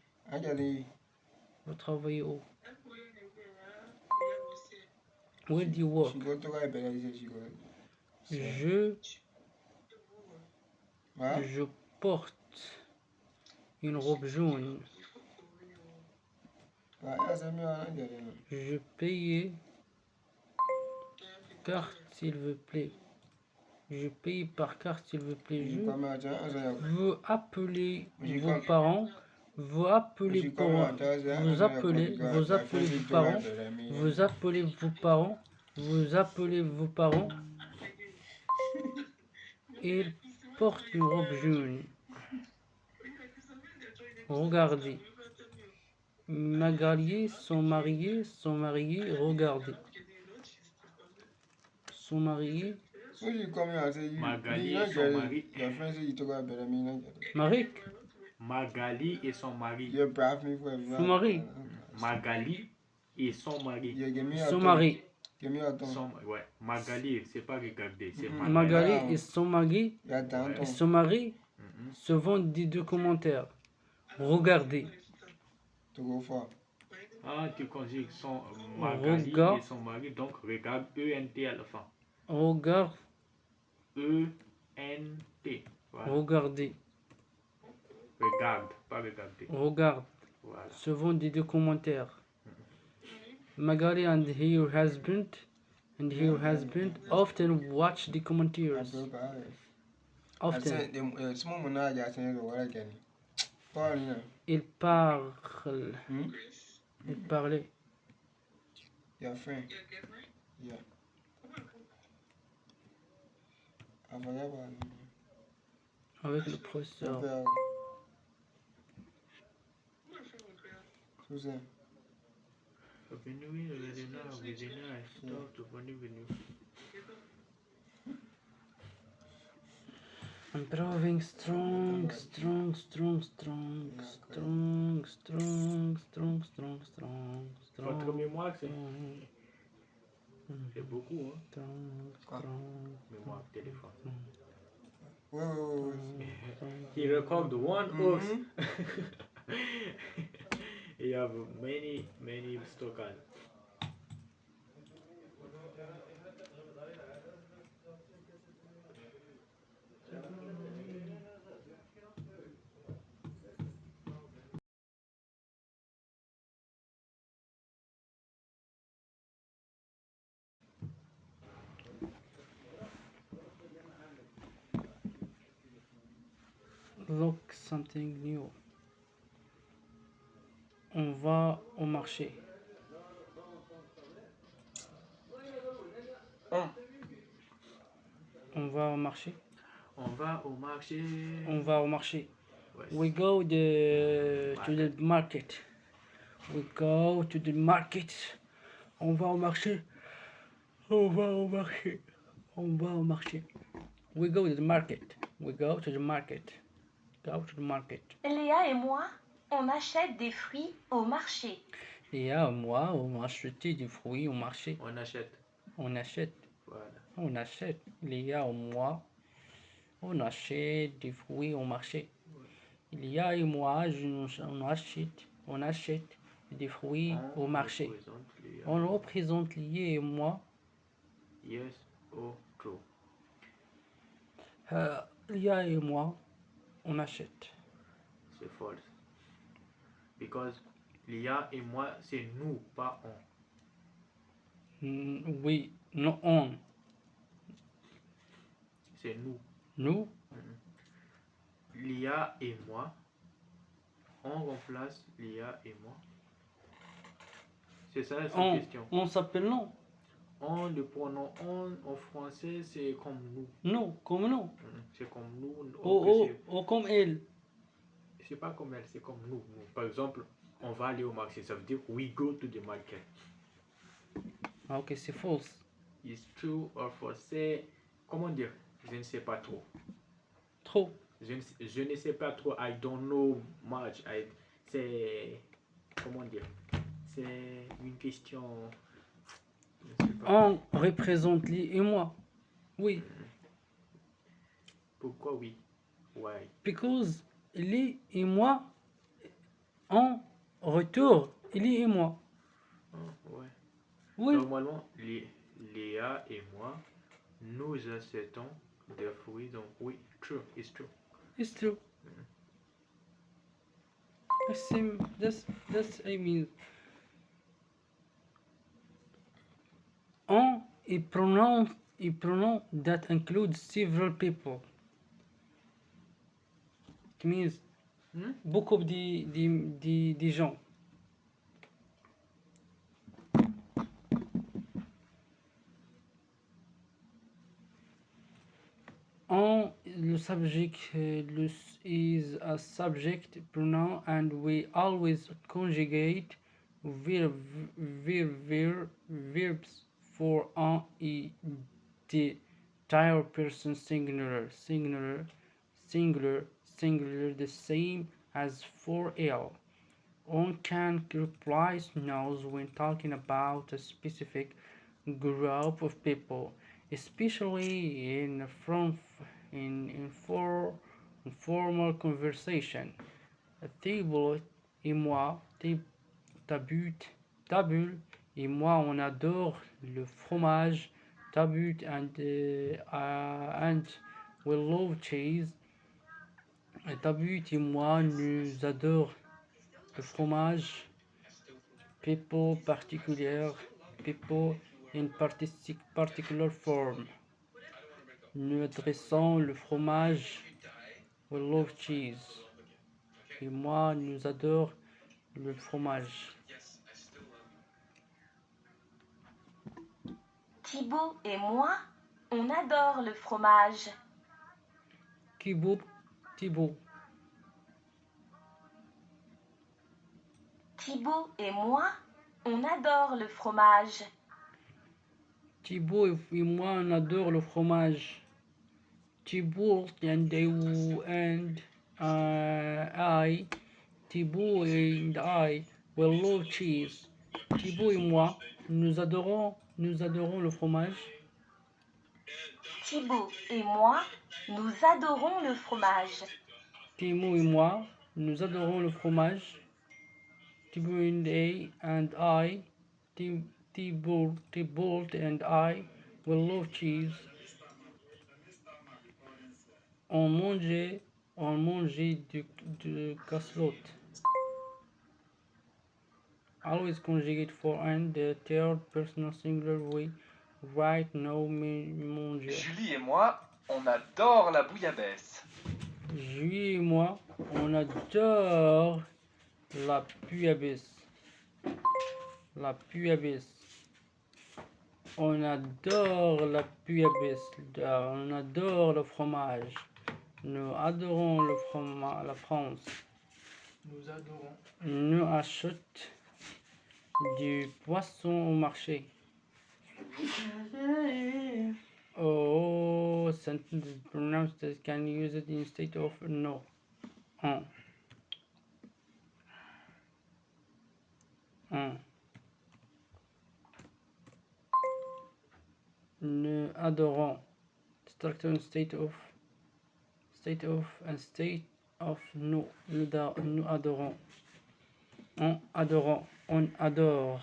Vous travaillez où? Where do you work? Je porte une robe jaune. Je paye carte s'il vous plaît. Je paye par carte s'il vous plaît. Je veux appeler vos parents. Vous appelez vos parents. Vous appelez vos parents. Vous appelez vos parents. Vous appelez vos parents. Il porte une robe jaune. Regardez. Magali, son marié, regardez. Son marié. Magali et son mari. Marik, Magali et son mari. son mari. Magali et son mari. Son mari. Ouais, Magali, c'est pas regarder, c'est Magali et son mari. Ouais. Et son mari se vendent des deux commentaires. Regardez. Ah, tu conjugues son Magali Regarde. et son mari, donc regarde ENT à la fin. Regarde. ENT. Voilà. Regardez. Regarde, pas regarder. Regarde. Voilà. Se vendent des deux commentaires. Magali and her husband often watch the commentaries. Often. Ils parlent. Ils parlaient. Avec le professeur. Improving strong, strong, strong, strong, strong, strong, strong, strong, strong, Votre strong, mémoire, c'est strong, beaucoup, hein? strong, strong, Mémoire téléphone. Ouais, ouais, ouais. He recorded one ox. He have many stockers. Look something new. On va au marché. On va au marché. On va au marché. On va au marché. Ouais, We go to the market. We go to the market. On va au marché. On va au marché. On va au marché. We go to the market. We go to the market. Go to the market. Léa et moi, on achète des fruits au marché. Léa et moi, on achète des fruits au marché. on achète. On achète. Voilà. On achète. Léa et moi, on achète des fruits au marché. Léa et moi, on achète des fruits au marché. On représente Léa et moi. Yes or true? Léa et moi, on achète. C'est false. Because Lia et moi, c'est nous, pas on. Oui, non, on. C'est nous. Nous, Lia et moi. On remplace Lia et moi. C'est ça la question. on s'appelle non. On, le pronom on en français, c'est comme nous. Non, comme nous. C'est comme nous. Ou comme elle. C'est pas comme elle, c'est comme nous. Par exemple, on va aller au marché. Ça veut dire we go to the market. Ah, ok, c'est false. Is true or false? C'est, comment dire? Je ne sais pas trop. Trop. Je ne sais pas trop. I don't know much. C'est, comment dire? C'est une question. Je ne sais pas. On représente Léa et moi. Oui. Pourquoi oui? Why? Because Léa et moi, en retour, Léa et moi. Ouais. Oui. Normalement, Léa et moi, nous achetons des fruits. Donc oui, true, it's true. It's true. That's I mean. On a pronoun that includes several people. It means beaucoup des gens. On, le subject is a subject pronoun and we always conjugate verbs for on et the entire person singular, the same as for L. On can reply nouns when talking about a specific group of people, especially in informal conversation. Table et moi, Tabule et moi, on adore le fromage. Tabut and we love cheese. Tabut et moi, nous adorons le fromage. People particulier, people in particular form. Nous adressons le fromage. We love cheese. Et moi, nous adore le fromage. Thibaut et moi, on adore le fromage. Thibaut. Thibaut et moi, on adore le fromage. Thibaut et moi, on adore le fromage. Thibault and I, Thibault and I will love cheese. Thibault et moi, nous adorons le fromage. Thibaut et moi, nous adorons le fromage. Thibault et moi, nous adorons le fromage. Thibault and I, Thibault and I will love cheese. On mangeait de casselotte. Always conjugate for and the third personal singular way. Right now, manger. Julie et moi, on adore la bouillabaisse. Julie et moi, on adore la bouillabaisse. La bouillabaisse. On adore la bouillabaisse. On adore le fromage. Nous adorons le fromage, la France. Nous adorons. Nous achetons du poisson au marché. Oh, sentence is pronounced as can use it instead of no. Nous adorons. Structure and state of and state of no. Nous adorons. On adore. On adore.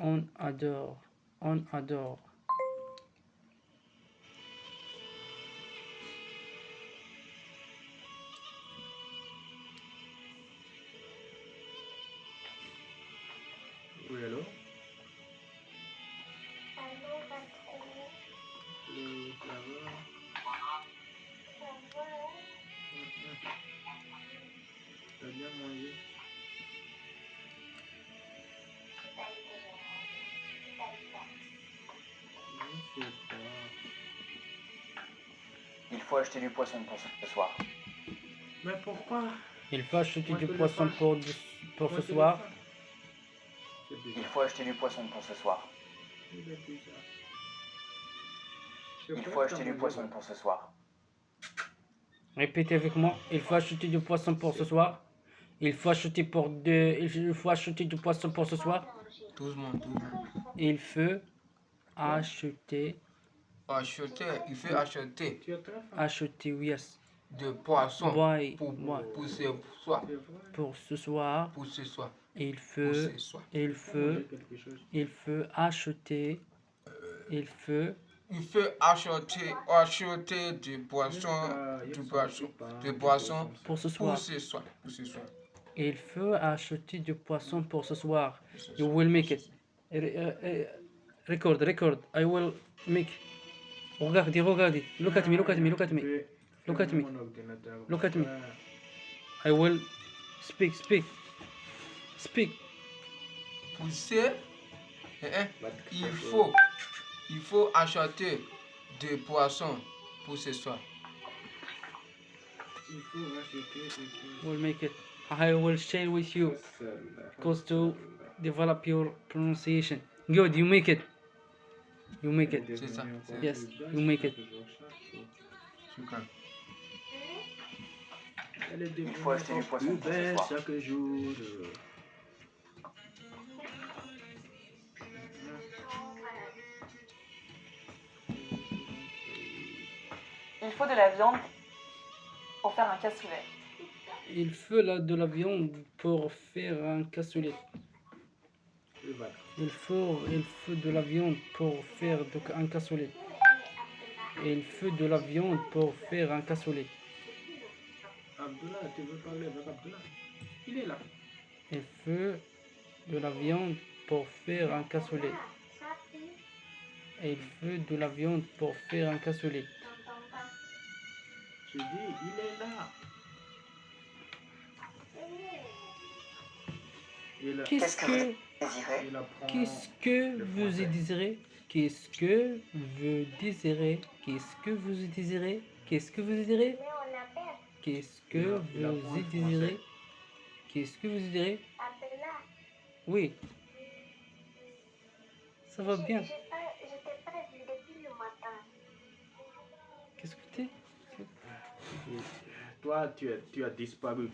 On adore. On adore. Oui, allô? Ça va? T'as bien mangé? Je sais pas. Il faut acheter du poisson pour ce soir. Mais pourquoi? Il faut acheter du Mon poisson téléphone. pour Mon ce soir. téléphone. C'est Il bizarre. faut acheter du poisson pour ce soir. Il est bizarre. Il faut acheter du poisson pour ce soir. Répétez avec moi. Il faut acheter du poisson pour ce soir. Il faut acheter il faut acheter du poisson pour ce soir. Doucement. Il faut acheter. Il faut acheter Tu es très fort. Acheter, yes. de poisson Boy, pour ce soir. C'est vrai. Pour ce soir. Pour ce soir. Il Pour faut. ce soir. Il Manger faut. quelque chose. Il faut acheter. Il faut. Il faut acheter du poisson Pour ce pour soir. ce soir. Pour ce soir. Il faut acheter du poisson pour ce soir. You will make it. Record. I will make. Regardez. Look at me. Look at me. Look at me. Mon ordinateur. Look at me. Ouais. I will speak. Pour ce, il faut acheter du poisson pour ce soir. Il faut acheter. Will make it. I will share with you. Goes to develop your pronunciation. Good, you make it. C'est ça. Yes, you make it. Shukran. Il faut acheter du poisson pour ce soir. Chaque jour. Il faut de la viande pour faire un cassoulet. Il faut de la viande pour faire un cassoulet. Il faut de la viande pour faire un cassoulet. Il faut de la viande pour faire un cassoulet. Abdullah, tu veux parler avec Abdullah? Il est là. Il faut de la viande pour faire un cassoulet. Il faut de la viande pour faire un cassoulet. Je dis, il est là. Qu'est-ce que Désirez. Il apprend. Qu'est-ce que vous désirez? Qu'est-ce que vous désirez? Qu'est-ce que vous désirez? Qu'est-ce que vous désirez? Qu'est-ce que Il apprend vous le désirez? Qu'est-ce que vous désirez? Oui. Ça va bien. toi, tu as disparu.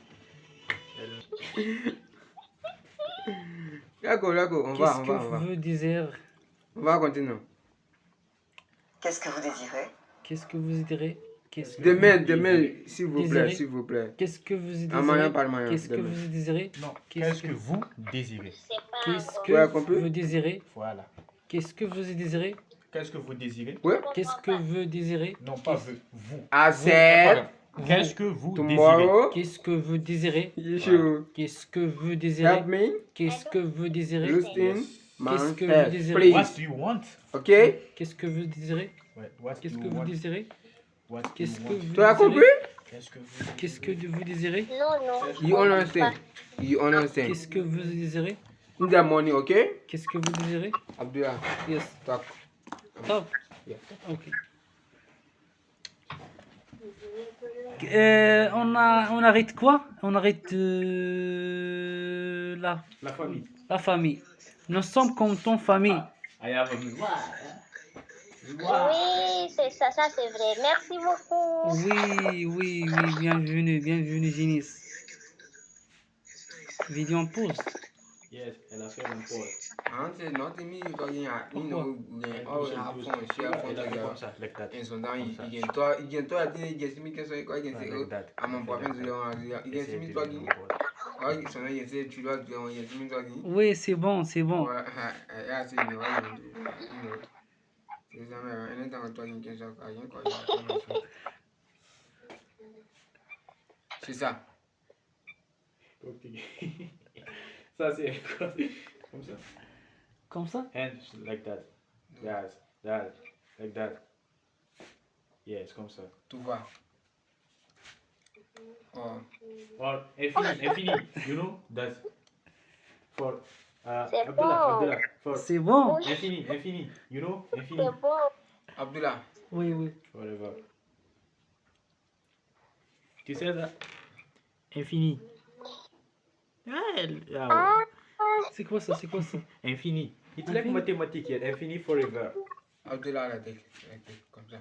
D'accord, on va, Qu'est-ce que vous désirez? On va continuer. Qu'est-ce que vous désirez? Qu'est-ce que vous désirez? Qu'est-ce que Demain, s'il vous plaît, Désirez. s'il vous plaît. Qu'est-ce que vous En moyen désirez? par moyen. Qu'est-ce que demain. vous désirez? Non, Qu'est-ce qu'est-ce que vous désirez? Qu'est-ce Tu as que compris? vous désirez? Voilà. Qu'est-ce que vous désirez? Qu'est-ce que vous désirez? Ouais. Qu'est-ce que vous désirez? Non, pas vous. I said Qu'est-ce que vous désirez? tomorrow Qu'est-ce que vous désirez? you should Qu'est-ce que vous désirez? help me Qu'est-ce que vous désirez? losing my Qu'est-ce que vous head, désirez? What please. do you want? Okay? Qu'est-ce que vous désirez? Ouais, what do Qu'est-ce you que vous want? désirez? What do Qu'est-ce you que want? vous Tu as désirez? compris? Qu'est-ce que vous Qu'est-ce que vous désirez? You understand? You understand? Qu'est-ce que vous désirez? In the money, okay? Qu'est-ce que vous désirez? Abdullah, Yes. talk. Top. Yeah. Ok. On arrête quoi? On arrête La famille. la famille. Nous sommes comme ton famille. I have a mémoire. Oui, c'est ça, c'est vrai. Merci beaucoup. Oui, bienvenue, Génis. Vidéo en pause. Yes, elle a fait un pause. Answer nothing me, you talking, you know, they Elle all touche, have elle phone, touche. share phone Elle a fait together. comme ça, like that. And sometimes Comme ça. you can talk, I think you get me, quoi, you can say, Like that. I'm on point, you can see me talking. Or sometimes you say, tu dois, you see me talking. Oui, c'est bon. Ouais, yeah, c'est you know, c'est ça, mais anytime I'm talking, you can talk, I can call you. C'est ça. Ok. Ça, c'est quoi? Comme ça. Comme ça? And like that. That. Like that. Yes, comme ça. Tout va. Oh. Or infini. You know? That's for C'est Abdullah. For C'est bon. infini. You know? Infini. C'est bon. Abdullah. Oui. Whatever. Tu sais ça? Infini. Ah, C'est quoi ça? infini. It's like Infini. mathématiques, yeah. Infini forever. Abdullah, la tête, comme ça.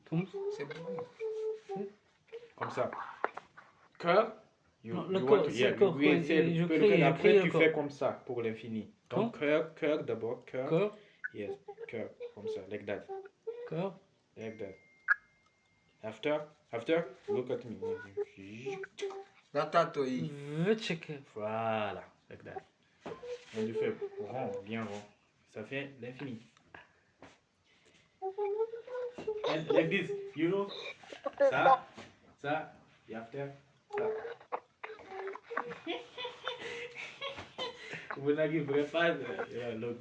Comme C'est bon. Comme ça. Cœur. Non, le you corps, want to, c'est yeah, le corps, oui, ouais, c'est je le crée cœur. Après, le tu corps. fais comme ça pour l'infini. Donc, cœur d'abord, cœur. Corps, Yes, cœur, comme ça, like that. corps. Like that. After, look at me. La tatoï. Veux checker. Voilà, like that. On le fait rond, bien rond. Ça fait l'infini. And like this, you know, ça, et after, ça. Vous n'arriverez pas à l'autre.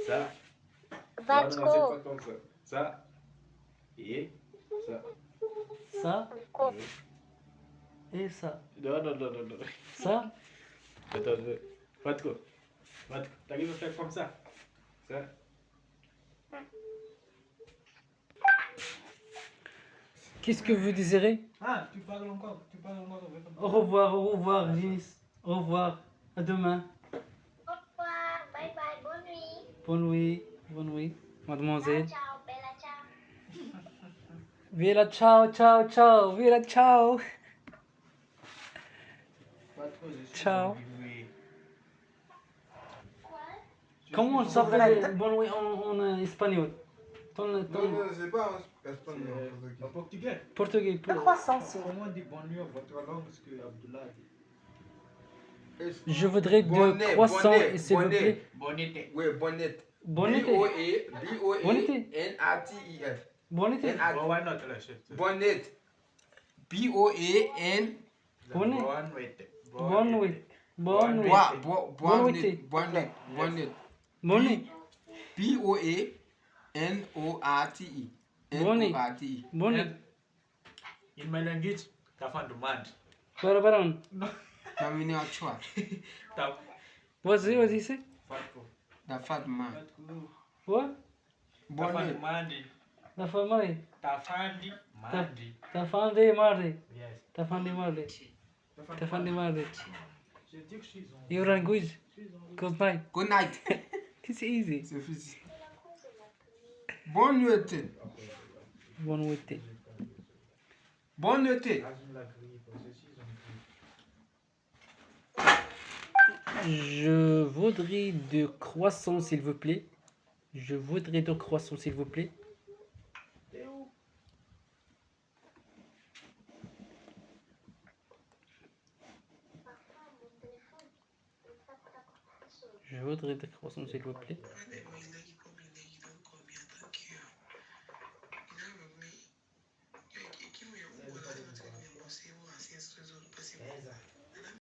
Ça. Va Non, c'est trop. pas comme ça. Ça. Et ça. Ça Oui. et ça. Non. Ça. Attends, pas trop. T'arrives à faire comme ça. Ça. Qu'est-ce que vous désirez? Ah, tu parles encore. Au revoir, Génis. Au revoir. À demain. Au revoir. Bye bye. Bonne nuit. Bonne nuit, mademoiselle. Ciao, bella ciao. Vila, ciao. Vila, ciao. Ciao. Comment ça s'appelle bonne nuit en espagnol? C'est pas en espagnol. En portugais. Portugais. Comment on dit bonne nuit en votre langue, ce que Abdullah dit? Je voudrais Bonnet, de croissants, bonnet, s'il vous bonnet. plaît. Bonité. Oui, bonnet. Bonnet. B-O-A-N-A-T-E-S. Bonnet. Oh, why not? Là, c'est- Bonnet. B-O-A-N. Bonnet. Bonne nuit. Bonne nuit. Bonnet. Bonnet. B-O-A-N-O-R-T-E. Bonnet. N-O-R-T-E. Bonnet. In my language, t'as fait de mad. Barabaran. That means a chua. What's he say? The fat man. What? Bonnet. La famille. T'as fait mandi. Ta fande marde. Yes. Ta fande marde. Ta fande marde. Je dis que je suis en... Your language. Good night. Good night. It's easy. C'est fini. Bonne nuit. Bonne nuit. Bonne thé. Je voudrais de croissants, s'il vous plaît. Je voudrais de croissants, s'il vous plaît. Je voudrais de croissants, s'il vous plaît.